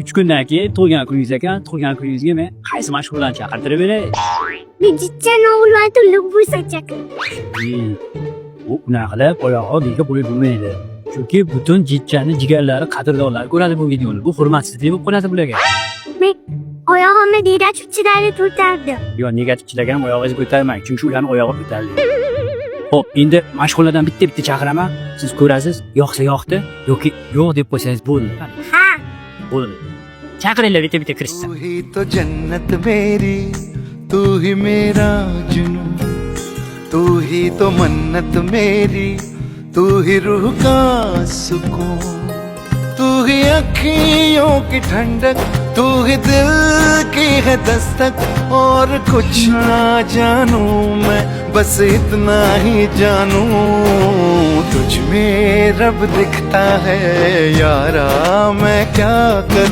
3 kundan keyin tug'ilgan kuningiz ekan. Tug'ilgan kuningizga men qaysi mashhurlarni chaqirtirib beray? Mijitchan o'g'illarni turib bo'sachak. Bu unaqa qilib oyog'iga qo'yib bo'lmaydi. Chunki butun jitchani jigarlari, qadrdonlari ko'radi bu videoni. Bu hurmatsizlik bo'lib qoladi bularga. Men oyog'imni negativchilarni turtardim. Yo, negativchilarga ham oyog'ingizni ko'tarmang, chunki ularning oyog'i ko'tariladi. Xo'p, endi mashhurlardan bitta chaqiraman. Siz ko'rasiz, yoqsa yoqdi yoki yo'q deb qo'ysangiz bo'ldi. Ha, Bo'ldi. Chaqiringlar bitta kirishsin. तू ही तो जन्नत मेरी, तू ही मेरा जुनून, तू ही तो मन्नत मेरी, तू ही रूह का सुकून, तू ही अखियों की ठंडक, तू ही दिल की है दस्तक। और कुछ ना जानू मैं, बस इतना ही जानू, तुझ में रब दिखता है यारा, मैं क्या करूं।